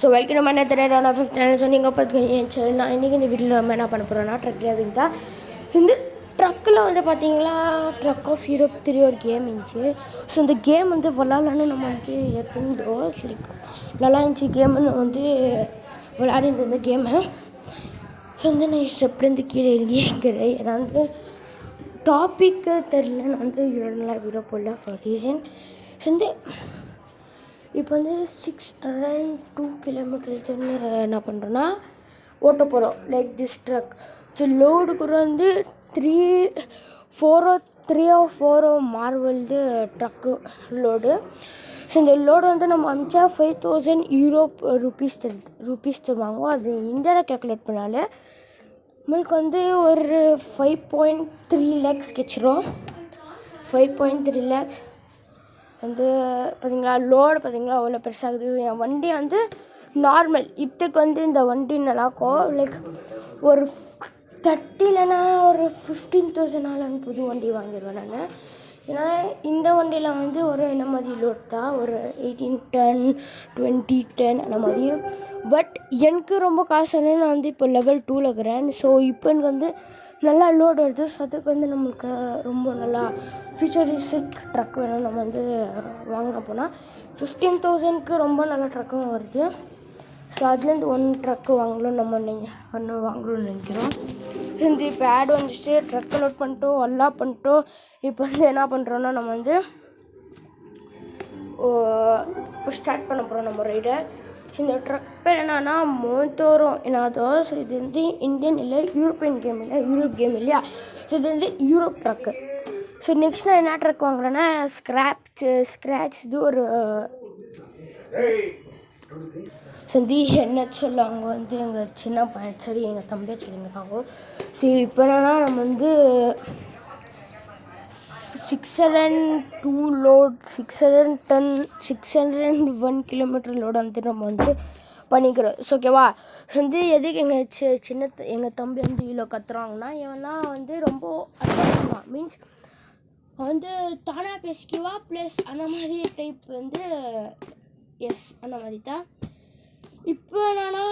So welcome நம்ம என்ன தெரியல நான் 5th சேனல். ஸோ நீங்கள் பார்த்துக்கணும் நான் இன்றைக்கி இந்த வீட்டில் நம்ம என்ன பண்ண போகிறோன்னா ட்ரக் டிரைவிங் தான். இந்த ட்ரக்கில் வந்து பார்த்தீங்கன்னா ட்ரக் ஆஃப் யூரோப் 3 ஒரு கேம் இருந்துச்சு. ஸோ இந்த கேம் வந்து விளாட்லான்னு நம்ம வந்து எடுத்துருந்தோம். சரி நல்லா இருந்துச்சு கேமுன்னு வந்து விளையாடிட்டு இருந்த கேமு. ஸோ வந்து நான் ஸ்டெப்லேருந்து கீழே இறங்கிக்கிறேன். ஏன்னா வந்து டாப்பிக்கு தெரில, நான் வந்து நல்லா வீடியோ போடல ஃபார் ரீசன். ஸோ வந்து இப்போ வந்து 602 கிலோமீட்டர்ஸ் என்ன பண்ணுறோன்னா ஓட்ட போகிறோம் லைக் திஸ் ட்ரக். ஸோ லோடுக்கு வந்து 3-4 மார்வல்டு ட்ரக்கு லோடு. ஸோ இந்த லோடு வந்து நம்ம அமிச்சா 5000 யூரோப் ருபீஸ் தருவாங்க. அது இந்தியாவில் கேல்குலேட் பண்ணாலே நம்மளுக்கு வந்து ஒரு 5.3 lakhs கிடச்சிரும். 5.3 lakhs வந்து பார்த்தீங்களா லோடு பார்த்தீங்களா அவ்வளோ பெருசாகுது. என் வண்டி வந்து நார்மல் இப்போக்கு வந்து இந்த வண்டி நல்லாக்கும் லைக் ஒரு 30 இல்லைன்னா ஒரு 15,000 புது வண்டி வாங்கிடுவேன் நான். ஏன்னா இந்த வண்டியில் வந்து ஒரு என்ன மாதிரி லோட் தான் ஒரு 18 டன் 20 டன் அந்த மாதிரி. பட் எனக்கு ரொம்ப காசு நான் வந்து இப்போ லெவல் 2ல் இருக்கிறேன். ஸோ இப்போ எனக்கு வந்து நல்லா லோடு வருது. ஸோ அதுக்கு வந்து நம்மளுக்கு ரொம்ப நல்லா ஃபியூச்சரிஸ்டிக் ட்ரக் வேணும். நம்ம வந்து வாங்கின போனால் 15,000க்கு ரொம்ப நல்ல ட்ரக்கும் வருது. ஸோ அதுலேருந்து ஒன் ட்ரக்கு வாங்கணும் நம்ம ஒன்று வாங்கணும்னு நினைக்கிறோம். இந்த இப்போ ஆட் வந்துச்சு ட்ரக்கை லோட் பண்ணிட்டோம் எல்லாம் பண்ணிட்டோம். இப்போ வந்து என்ன பண்ணுறோன்னா நம்ம வந்து ஸ்டார்ட் பண்ண போகிறோம் நம்ம ரைடை. இந்த ட்ரக் பேர் என்னன்னா மோட்டோரோ என்னதோ. ஸோ இது வந்து இந்தியன் இல்லை யூரோப்பியன் கேம் இல்லை யூரோப் கேம் இல்லையா. ஸோ இது வந்து யூரோப் ட்ரக்கு. ஸோ நெக்ஸ்ட் நான் என்ன ட்ரக் வாங்குறேன்னா ஸ்க்ராட்ச் இது ஒரு ஸோ வந்து என்ன சொல்லுவாங்க வந்து எங்கள் சின்ன பையன் சரி எங்கள் தம்பியை சொல்லிங்கிறாங்க. ஸோ இப்போ என்னன்னா நம்ம வந்து 602 லோட் 601 கிலோமீட்டர் லோடு வந்து நம்ம வந்து பண்ணிக்கிறோம். ஸோ ஓகேவா. வந்து எதுக்கு எங்கள் தம்பி வந்து இவ்வளோ கத்துறாங்கன்னா இவன்னா வந்து ரொம்ப அட்வான்ஸாக மீன்ஸ் வந்து தானாக பேசிக்குவா ப்ளஸ் அந்த மாதிரி டைப் வந்து எஸ் அந்த மாதிரி தான். இப்போ என்னன்னா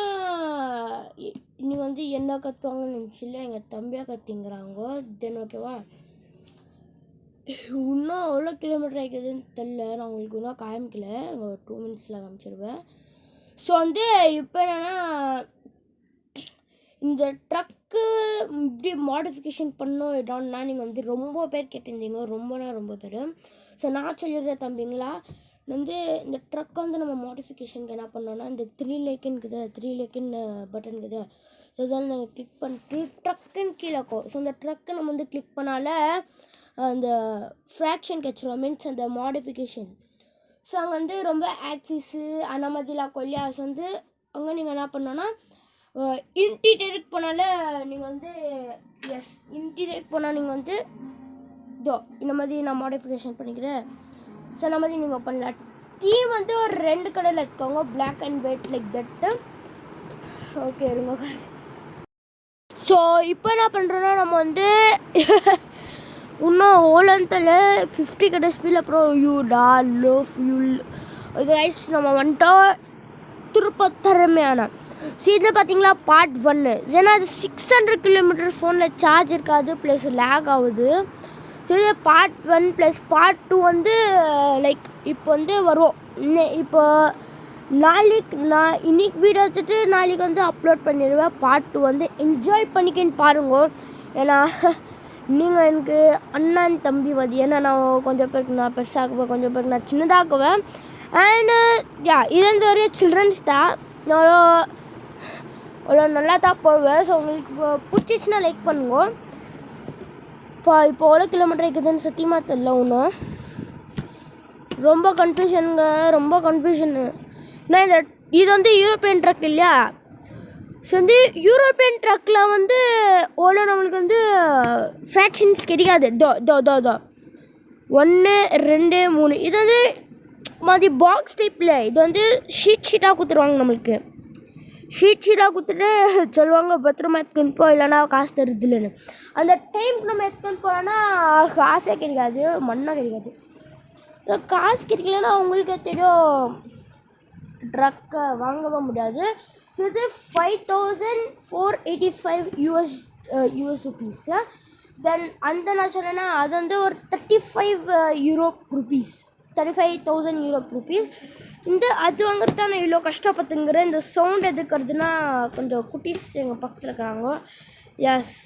இன்னைக்கு வந்து என்ன கற்றுவாங்கன்னு நினச்சில்ல எங்கள் தம்பியாக கற்றுங்கிறாங்க. தென் ஓகேவா. இன்னும் எவ்வளோ கிலோமீட்டர் ஆகிக்குதுன்னு தெரில. நான் உங்களுக்கு இன்னும் காமிக்கல. ஒரு 2 minutesல காமிச்சிடுவேன். ஸோ வந்து இப்போ என்னென்னா இந்த ட்ரக்கு இப்படி மாடிஃபிகேஷன் பண்ணோம் இடான்னா நீங்கள் வந்து ரொம்ப பேர் கேட்டிருந்தீங்க. ரொம்ப பேர். ஸோ நான் சொல்லிடுறேன் தம்பிங்களா. வந்து இந்த ட்ரக் வந்து நம்ம மாடிஃபிகேஷனுக்கு என்ன பண்ணோன்னா இந்த 3 லேக்குன்னு பட்டன் இருக்குது. ஸோ இதெல்லாம் நாங்கள் கிளிக் பண்ணிட்டு ட்ரக்குன்னு கீழே இருக்கும். ஸோ அந்த ட்ரக்கை நம்ம வந்து கிளிக் பண்ணால அந்த ஃப்ராக்ஷன் கிடச்சிரும் மீன்ஸ் அந்த மாடிஃபிகேஷன். ஸோ அங்கே வந்து ரொம்ப ஆக்சிஸு அந்த மாதிரிலாம் கொல்லியா. ஸோ வந்து அங்கே நீங்கள் என்ன பண்ணோன்னா இன்டீரியருக்கு போனால நீங்கள் வந்து எஸ் இன்டீரியருக்கு போனால் நீங்கள் வந்து இதோ இந்த மாதிரி நான் மாடிஃபிகேஷன் பண்ணிக்கிறேன். ஸோ அந்த மாதிரி நீங்கள் பண்ணலாம். டீம் வந்து ஒரு 2 கலரில் எடுத்துக்கோங்க பிளாக் அண்ட் ஒயிட் லைக் தட்டு. ஓகே இருங்க. ஸோ இப்போ என்ன பண்ணுறோன்னா நம்ம வந்து இன்னும் ஓலந்தில் 50 கடை ஸ்பீடில் அப்புறம் லோ ஃபியூல் இது ஐஸ் நம்ம வந்துட்டோம் திருப்பத்தரமையான. ஸோ இதில் பார்த்தீங்களா பார்ட் 1. ஏன்னா அது 600 கிலோமீட்டர் ஃபோனில் சார்ஜ் இருக்காது ப்ளஸ் லேக் ஆகுது. ஸோ இது பார்ட் 1 ப்ளஸ் பார்ட் 2 வந்து லைக் இப்போ வந்து வரும். இப்போ இன்னைக்கு வீடியோ வச்சுட்டு நாளைக்கு வந்து அப்லோட் பண்ணிடுவேன். பார்ட் 2 வந்து என்ஜாய் பண்ணிக்கின்னு பாருங்க. ஏன்னா நீங்கள் எனக்கு அண்ணன் தம்பி மதி. ஏன்னா நான் கொஞ்சம் பேருக்கு நான் பெருசாக்குவேன், கொஞ்சம் பேருக்கு நான் சின்னதாக்குவேன். அண்டு இது வந்து ஒரு சில்ட்ரன்ஸ் தான். நான் அவ்வளோ நல்லா தான் போடுவேன். ஸோ உங்களுக்கு பிடிச்சிச்சின்னா லைக் பண்ணுங்க. இப்போ எவ்வளோ கிலோமீட்டர் இருக்குதுன்னு சத்தியமாக தெரியல. ஒன்றும் ரொம்ப கன்ஃபியூஷனு. நான் இது வந்து யூரோப்பியன் ட்ரக் இல்லையா. ஸோ வந்து யூரோப்பியன் ட்ரக்கில் வந்து ஓலோ நம்மளுக்கு வந்து ஃப்ராக்ஷன்ஸ் கிடைக்காது. தோ 1 2 3 இது வந்து மாதிரி பாக்ஸ் டைப்பில் இது வந்து ஷீட்டாக கொடுத்துருவாங்க. நம்மளுக்கு ஷீட்டாக கொடுத்துட்டு சொல்லுவாங்க பத்திரமா எடுத்துன்னு போ இல்லைன்னா காசு தருது இல்லைன்னு. அந்த டைமுக்கு நம்ம எடுத்துன்னு போனோன்னா காசே கிடைக்காது, மண்ணாக கிடைக்காது. காசு கிடைக்கலன்னா அவங்களுக்கே தெரியும் ட்ரக்கை வாங்கவே முடியாது. ஸோ இது 5485 யூஎஸ் ருபீஸு. தென் அந்த நான் சொன்னேன்னா அது வந்து ஒரு 35,000 யூரோப் ருபீஸ். அது வாங்குறது தான் நான் இவ்வளோ கஷ்டப்பட்டுங்கிறேன். இந்த சவுண்ட் எதுக்குறதுனா கொஞ்சம் குட்டீஸ் எங்கள் பக்கத்தில் இருக்கிறாங்க. எஸ்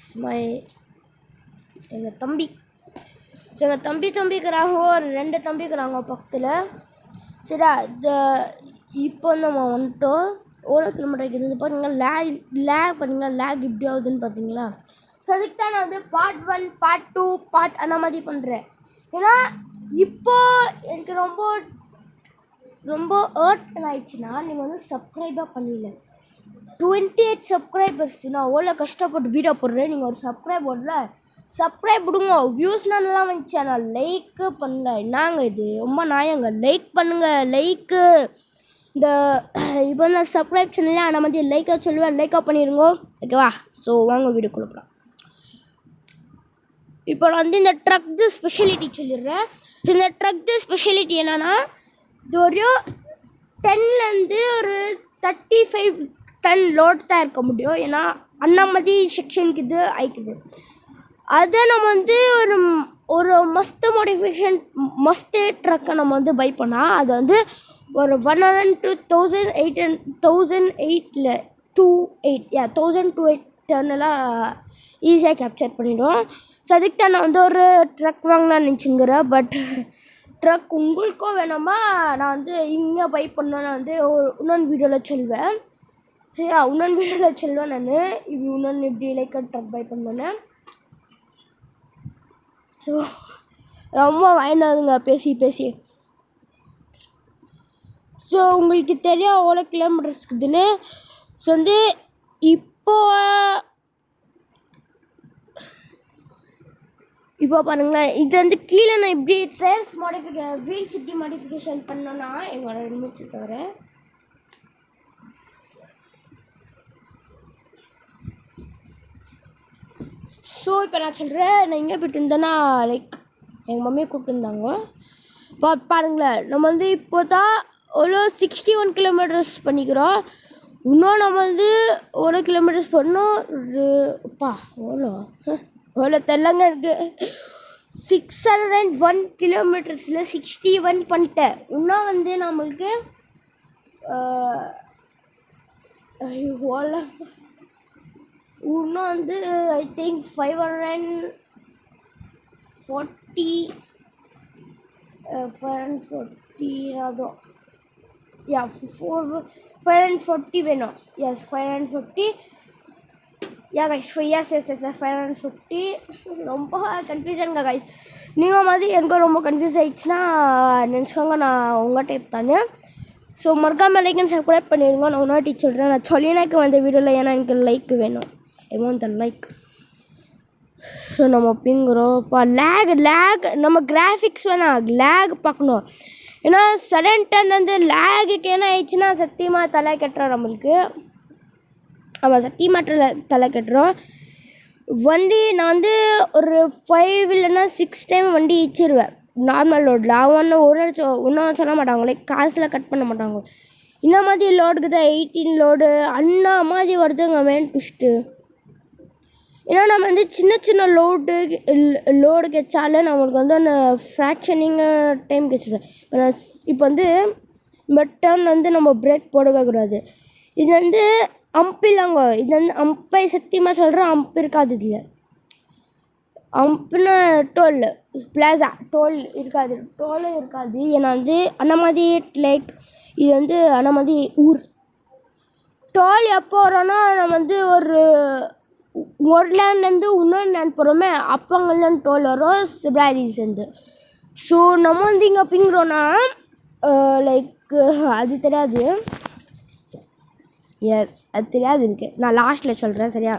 எங்கள் தம்பிக்கிறாங்க, ஒரு 2 தம்பிக்கிறாங்க பக்கத்தில். சரியா, இப்போ நம்ம வந்துட்டோம். எவ்வளோ கிலோமீட்டர் இருக்குது பார்த்தீங்கன்னா, லேக் பார்த்தீங்கன்னா லேக் இப்படி ஆகுதுன்னு பார்த்தீங்களா. ஸோ அதுக்கு தான் நான் வந்து பார்ட் 1 பார்ட் 2 பார்ட் அந்த மாதிரி பண்ணுறேன். ஏன்னா இப்போது எனக்கு ரொம்ப ஹர்ட் ஆயிடுச்சுன்னா நீங்கள் வந்து சப்ஸ்கிரைபாக பண்ணல. 28 சப்ஸ்கிரைபர்ஸ் நான் எவ்வளோ கஷ்டப்பட்டு வீடியோ போடுறேன். நீங்கள் ஒரு சப்ஸ்கிரைப் போடல, சப்ஸ்கிரைப் விடுங்க. வியூஸ்லாம் நல்லா வந்துச்சு, நான் லைக்கு பண்ணல. என்னங்க இது ரொம்ப நாயங்க. லைக் பண்ணுங்கள், லைக்கு. இந்த இப்போ நான் சப்ஸ்கிரைப் சொன்னேன், அந்த மாதிரி லைக்காக சொல்லுவேன், லைக்காக பண்ணிடுங்க, ஓகேவா. ஸோ வாங்க வீடியோ கொடுப்பலாம். இப்போ நான் வந்து இந்த ட்ரக்கு ஸ்பெஷாலிட்டி சொல்லிடுறேன். இந்த ட்ரக்கு ஸ்பெஷாலிட்டி என்னென்னா, இது ஒரு 10லேருந்து ஒரு 35 டன் லோட் தான் இருக்க முடியும். ஏன்னா அண்ணாமதி செக்ஷனுக்கு இது ஆயிக்குது. அதை நம்ம வந்து ஒரு மஸ்ட் ட்ரக்கை நம்ம வந்து பை பண்ணால் அது வந்து ஒரு 102,800 டன்னெல்லாம் ஈஸியாக கேப்சர் பண்ணிவிடும். ஸோ அதுக்கு தான் நான் வந்து ஒரு ட்ரக் வாங்கலாம்னு நினச்சிங்கிறேன். பட் ட்ரக் உங்களுக்கும் வேணுமா, நான் வந்து இங்கே பை பண்ணோன்னு வந்து இன்னொன்று வீடியோவில் சொல்வேன். சரியா, இன்னொன்று வீடியோவில் சொல்லுவேன் நான் இன்னொன்று இப்படி லைக் ட்ரக் பை பண்ணோன்னே. ஸோ ரொம்ப வாங்கினாதுங்க பேசி. ஸோ உங்களுக்கு தெரியும் எவ்வளோ கிலோமீட்டர்ஸ் இருக்குதுன்னு. ஸோ வந்து இப்போ பாருங்களேன், இது வந்து கீழே நான் இப்படி வீல்ஸ் இப்படி மாடிஃபிகேஷன் பண்ணோன்னா எங்களோட நிமிச்சு தவிர. ஸோ இப்போ நான் சொல்கிறேன், நான் எங்கே போய்ட்டு இருந்தேன்னா லைக் எங்கள் மம்மியை கூப்பிட்டுருந்தாங்க. பாருங்களேன், நம்ம வந்து இப்போ தான் எவ்வளோ 61 கிலோமீட்டர்ஸ் பண்ணிக்கிறோம். இன்னும் நம்ம வந்து எவ்வளோ கிலோமீட்டர்ஸ் பண்ணோம், எவ்வளோ தெரியலங்க இருக்குது. 601 கிலோமீட்டர்ஸில் 61 பண்ணிட்டேன். இன்னும் வந்து நம்மளுக்கு இன்னும் வந்து ஐ திங்க் 540 வேணும். எஸ் 540. கைஸ் 550. ரொம்ப கன்ஃபியூஷனுங்க கைஸ். நீங்கள் மாதிரி எனக்கு ரொம்ப கன்ஃபியூஸ் ஆகிடுச்சுன்னா நினச்சிக்கோங்க, நான் உங்கள் டைப் தானே. ஸோ மறக்காமல் லைக் அண்ட் சப்ஸ்கிரைப் பண்ணிடுங்க. நான் இன்னொரு டீச் சொல்கிறேன், நான் சொல்லினாக்கு வந்த வீடியோவில். ஏன்னா எனக்கு லைக் வேணும், I want the like. So நம்ம பிங்கிறோம் லேக் நம்ம கிராஃபிக்ஸ் வேணாம், லேக் பார்க்கணும். ஏன்னா சடன் டன் வந்து லேகுக்கு என்ன ஆயிடுச்சுன்னா சத்தியமாக தலை கட்டுறோம் நம்மளுக்கு. ஆமாம், சத்தியமாக தலை கட்டுறோம். வண்டி நான் வந்து ஒரு 5 இல்லைன்னா 6 டைம் வண்டி இச்சிருவேன் நார்மல் லோடில். அவன் ஒன்றும் சொல்ல மாட்டாங்க, லைக் காசில் கட் பண்ண மாட்டாங்க. இந்த மாதிரி லோடுக்கு தான் 18 லோடு அண்ணா மாதிரி வருதுங்க மெயின் ட்விஸ்ட்டு. ஏன்னா நம்ம வந்து சின்ன லோடு கெச்சாலே நம்மளுக்கு வந்து அந்த ஃப்ராக்ஷனிங் டைம் கெச்சிடும். இப்போ வந்து டர்ன் வந்து நம்ம பிரேக் போடவே கூடாது. இது வந்து அம்ப் இல்லைங்க, இது வந்து அம்பை சத்தியமாக சொல்கிறேன், அம்ப் இருக்காது இதில். அம்புன்னா பிளாசா டோல் இருக்காது. ஏன்னா வந்து அந்த மாதிரி லைக் இது வந்து அந்த மாதிரி ஊர் டோல் எப்போ வரோன்னா நம்ம வந்து ஒரு லேண்ட்லேருந்து இன்னொரு லேண்ட் போகிறோமே, அப்போ அங்கேருந்து டோல் வரும் சிப்ராலிஸ்லேருந்து. ஸோ நம்ம வந்து இங்கே பிங்கிறோன்னா லைக் அது தெரியாது. எஸ் அது தெரியாது எனக்கு, நான் லாஸ்ட்டில் சொல்கிறேன் சரியா.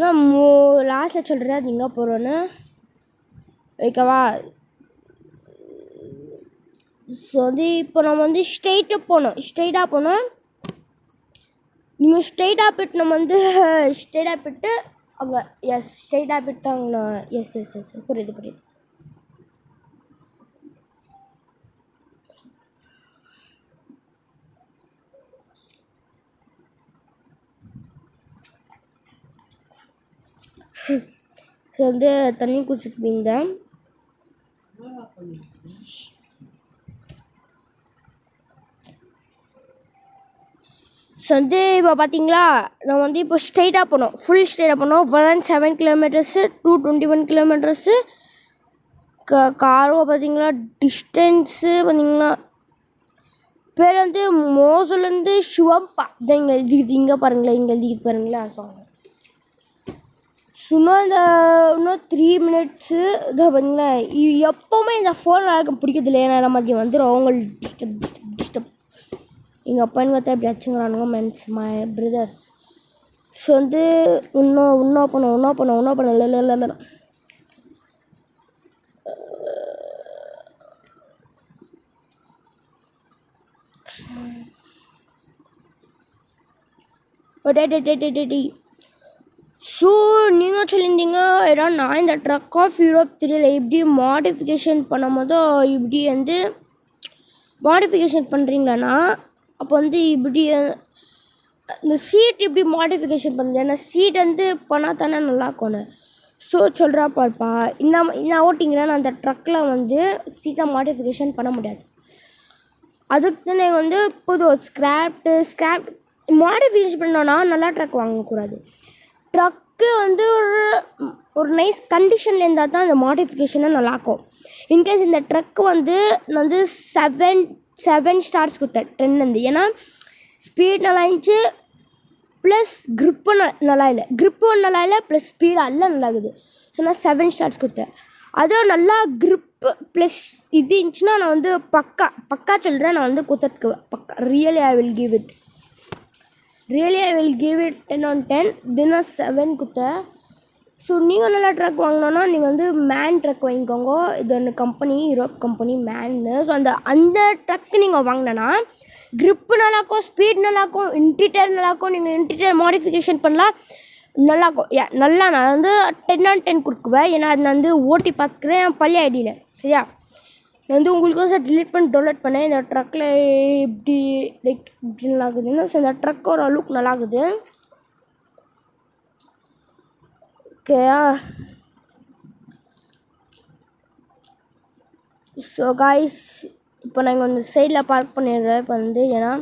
நான் லாஸ்ட்டில் சொல்கிறேன் அது எங்கே போகிறோன்னு, ஓகேவா. ஸோ வந்து இப்போ நம்ம வந்து ஸ்ட்ரெயிட்டாக போனோம். நீங்கள் ஸ்ட்ரெயிட்டாக போய்ட்டு நம்ம வந்து ஸ்ட்ரெயிட்டாக போய்ட்டு அங்கே ஸ்ட்ரெயிட்டாக போய்ட்டு அங்கே எஸ் புரியுது. ஸோ வந்து தண்ணி குடிச்சிட்டு போயிருந்தேன். ஸோ வந்து இப்போ பார்த்தீங்களா, நான் வந்து இப்போ ஸ்ட்ரைட்டாக போனோம், ஃபுல் ஸ்ட்ரைட்டாக போனோம். 107 கிலோமீட்டர்ஸு, 221 கிலோமீட்டர்ஸு. காரோ பார்த்தீங்களா, டிஸ்டன்ஸு பார்த்தீங்களா, பேர் வந்து மோசுலேருந்து ஷிவம்பா இதான் இங்கே எழுதிக்குது. இங்கே பாருங்களேன், இங்கே எழுதிக்கிட்டு பாருங்களேன். இன்னும் 3 மினிட்ஸு இதை பார்த்தீங்களா. எப்போவுமே இந்த ஃபோன் யாருக்கும் பிடிக்கிறதில்ல, ஏன்னா நம்ம அது வந்துடும் அவங்க டிஸ்டர்ப். எங்கள் அப்பா எங்கள் அத்தா இப்படி வச்சுங்கிறானுங்க மென்ஸ் மை பிரதர்ஸ். ஸோ வந்து இன்னும் பண்ண இல்லை. ஸோ நீங்கள் சொல்லியிருந்தீங்க ஏன்னா நான் இந்த ட்ரக் ஆஃப் யூரோப் 3 இப்படி மாடிஃபிகேஷன் பண்ணும் போதோ இப்படி வந்து மாடிஃபிகேஷன் பண்ணுறீங்களாண்ணா, அப்போ வந்து இப்படி இந்த சீட் இப்படி மாடிஃபிகேஷன் பண்ணுறது, ஏன்னா சீட் வந்து பண்ணால் தானே நல்லாயிருக்கும்னு. ஸோ சொல்கிறா பார்ப்பா, இன்னும் ஓட்டிங்கன்னா நான் அந்த ட்ரக்கில் வந்து சீட்டை மாடிஃபிகேஷன் பண்ண முடியாது. அதுக்கு தானே வந்து புது ஸ்க்ராப் மாடிஃபிகேஷன் பண்ணோன்னா நல்லா ட்ரக் வாங்கக்கூடாது. ட்ரக்கு வந்து ஒரு நைஸ் கண்டிஷனில் இருந்தால் தான் அந்த மாடிஃபிகேஷனை நல்லாயிருக்கும். இன்கேஸ் இந்த ட்ரக்கு வந்து நான் வந்து 7 ஸ்டார்ஸ் கொடுத்தேன் 10லேருந்து. ஏன்னா ஸ்பீட் நல்லா இருந்துச்சு, ப்ளஸ் க்ரிப்பு நல்லா இல்லை ப்ளஸ் ஸ்பீடு எல்லாம் நல்லா இருக்குது. ஸோ நான் 7 ஸ்டார்ஸ் கொடுத்தேன். அதுவும் நல்லா க்ரிப்பு ப்ளஸ் இது இருந்துச்சுன்னா நான் வந்து பக்கா சொல்கிறேன், நான் வந்து கொடுத்துருக்குவேன் பக்கா. Really I will give it 10 on 10. தினம் 7 கொடுத்தேன். ஸோ நீங்கள் நல்லா ட்ரக் வாங்கினோன்னா நீங்கள் வந்து மேன் ட்ரக் வாங்கிக்கோங்க. இது ஒன்று கம்பெனி, யூரோப் கம்பெனி மேன்னு. ஸோ அந்த ட்ரக்கு நீங்கள் வாங்கினேன்னா க்ரிப்பு நல்லாயிருக்கும், ஸ்பீட் நல்லாயிருக்கும், இன்டீரியர் நல்லாயிருக்கும். நீங்கள் இன்டீரியர் மாடிஃபிகேஷன் பண்ணலாம், நல்லாயிருக்கும். நான் வந்து 10 on 10 கொடுக்குவேன். ஏன்னா அது நான் வந்து ஓட்டி பார்த்துக்கிறேன் என் பழைய ஐடியில். சரியா, நான் வந்து உங்களுக்கும் சார் டிலீட் பண்ணி டவுன்லோட் பண்ணேன். இந்த ட்ரக்கில் இப்படி இப்படி நல்லாக்குதுன்னு. ஸோ இந்த ட்ரக்கோட லுக் நல்லாக்குது. ஓகேயா, ஸோ காய்ஸ் இப்போ நாங்கள் வந்து சைடில் பார்க் பண்ணிடுறேன். இப்போ வந்து ஏன்னா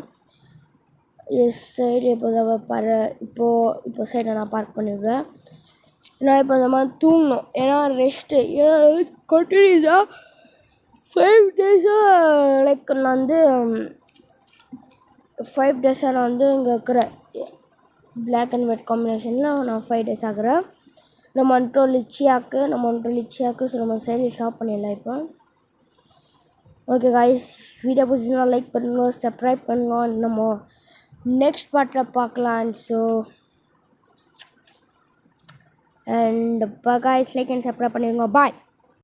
சைடு இப்போ சைடில் நான் பார்க் பண்ணிடுறேன். நான் இப்போ இந்த மாதிரி தூங்கணும், ஏன்னா ரெஸ்ட்டு. ஏன்னா கண்டினியூஸாக 5 டேஸாக நான் வந்து 5 டேஸாக நான் வந்து இங்கே இருக்கிறேன். பிளாக் அண்ட் ஒயிட் காம்பினேஷனில் நான் 5 டேஸ் ஆகிறேன். நம்ம வந்துட்டோம் லிச்சியாக்கு. ஸோ நம்ம சைடில் ஸ்டாப் பண்ணிடலாம் இப்போ. ஓகே காய்ஸ், வீடியோ பிடிச்சினா லைக் பண்ணுங்க, சப்ஸ்கிரைப் பண்ணுங்க. நம்ம நெக்ஸ்ட் பார்ட்டில் பார்க்கலாம். So and guys like and subscribe பண்ணிடுங்க. பாய்.